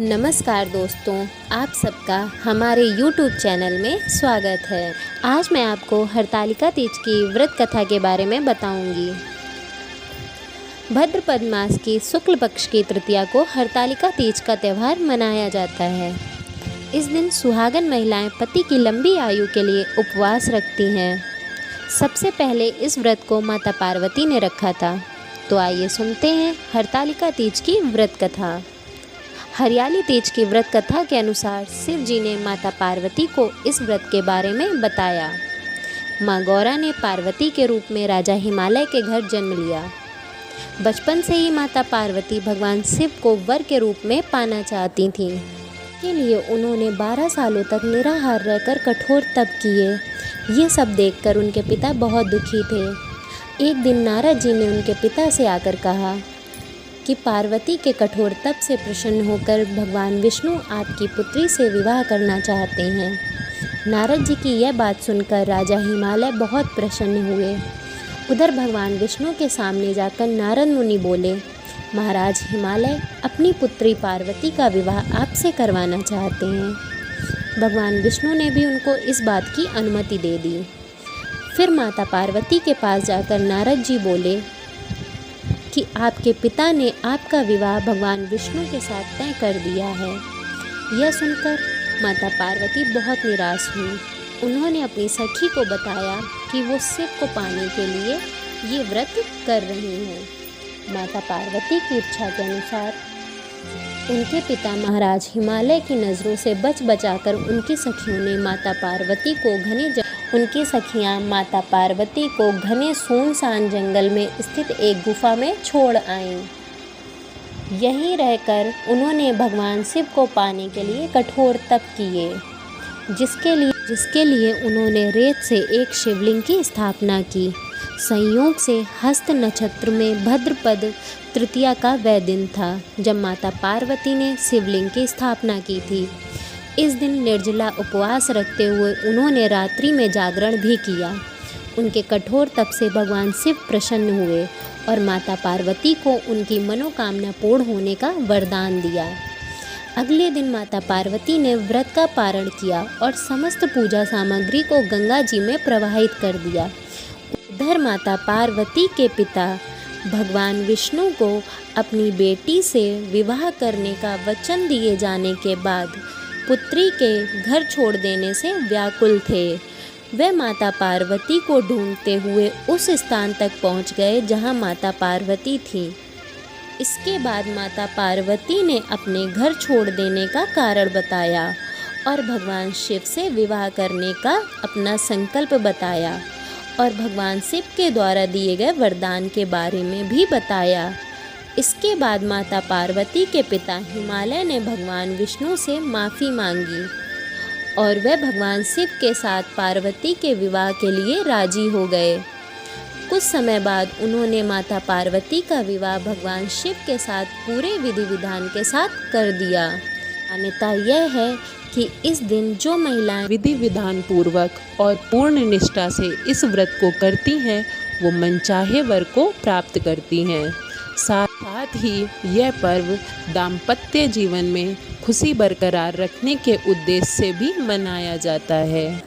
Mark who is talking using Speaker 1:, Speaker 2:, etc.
Speaker 1: नमस्कार दोस्तों, आप सबका हमारे YouTube चैनल में स्वागत है। आज मैं आपको हरतालिका तीज की व्रत कथा के बारे में बताऊंगी। भाद्रपद मास की शुक्ल पक्ष की तृतीया को हरतालिका तीज का त्यौहार मनाया जाता है। इस दिन सुहागन महिलाएं पति की लंबी आयु के लिए उपवास रखती हैं। सबसे पहले इस व्रत को माता पार्वती ने रखा था। तो आइए सुनते हैं हरतालिका तीज की व्रत कथा। हरियाली तीज की व्रत कथा के अनुसार शिव जी ने माता पार्वती को इस व्रत के बारे में बताया। माँ गौरा ने पार्वती के रूप में राजा हिमालय के घर जन्म लिया। बचपन से ही माता पार्वती भगवान शिव को वर के रूप में पाना चाहती थीं। इसके लिए उन्होंने 12 सालों तक निराहार रहकर कठोर तप किए। ये सब देखकर उनके पिता बहुत दुखी थे। एक दिन नारद जी ने उनके पिता से आकर कहा कि पार्वती के कठोर तप से प्रसन्न होकर भगवान विष्णु आपकी पुत्री से विवाह करना चाहते हैं। नारद जी की यह बात सुनकर राजा हिमालय बहुत प्रसन्न हुए। उधर भगवान विष्णु के सामने जाकर नारद मुनि बोले, महाराज हिमालय अपनी पुत्री पार्वती का विवाह आपसे करवाना चाहते हैं। भगवान विष्णु ने भी उनको इस बात की अनुमति दे दी। फिर माता पार्वती के पास जाकर नारद जी बोले कि आपके पिता ने आपका विवाह भगवान विष्णु के साथ तय कर दिया है। यह सुनकर माता पार्वती बहुत निराश हुई। उन्होंने अपनी सखी को बताया कि वो शिव को पाने के लिए ये व्रत कर रही हैं। माता पार्वती की इच्छा के अनुसार उनके पिता महाराज हिमालय की नज़रों से बचाकर उनकी सखियों ने उनकी सखियाँ माता पार्वती को घने सुनसान जंगल में स्थित एक गुफा में छोड़ आईं। यहीं रहकर उन्होंने भगवान शिव को पाने के लिए कठोर तप किए, जिसके लिए उन्होंने रेत से एक शिवलिंग की स्थापना की। संयोग से हस्त नक्षत्र में भाद्रपद तृतीया का वह दिन था जब माता पार्वती ने शिवलिंग की स्थापना की थी। इस दिन निर्जला उपवास रखते हुए उन्होंने रात्रि में जागरण भी किया। उनके कठोर तप से भगवान शिव प्रसन्न हुए और माता पार्वती को उनकी मनोकामना पूर्ण होने का वरदान दिया। अगले दिन माता पार्वती ने व्रत का पारण किया और समस्त पूजा सामग्री को गंगा जी में प्रवाहित कर दिया। उधर माता पार्वती के पिता भगवान विष्णु को अपनी बेटी से विवाह करने का वचन दिए जाने के बाद पुत्री के घर छोड़ देने से व्याकुल थे। वे माता पार्वती को ढूंढते हुए उस स्थान तक पहुंच गए जहां माता पार्वती थीं। इसके बाद माता पार्वती ने अपने घर छोड़ देने का कारण बताया और भगवान शिव से विवाह करने का अपना संकल्प बताया और भगवान शिव के द्वारा दिए गए वरदान के बारे में भी बताया। इसके बाद माता पार्वती के पिता हिमालय ने भगवान विष्णु से माफ़ी मांगी और वे भगवान शिव के साथ पार्वती के विवाह के लिए राजी हो गए। कुछ समय बाद उन्होंने माता पार्वती का विवाह भगवान शिव के साथ पूरे विधि विधान के साथ कर दिया। मान्यता यह है कि इस दिन जो महिलाएं
Speaker 2: विधि विधान पूर्वक और पूर्ण निष्ठा से इस व्रत को करती हैं वो मनचाहे वर को प्राप्त करती हैं। साथ ही यह पर्व दाम्पत्य जीवन में खुशी बरकरार रखने के उद्देश्य से भी मनाया जाता है।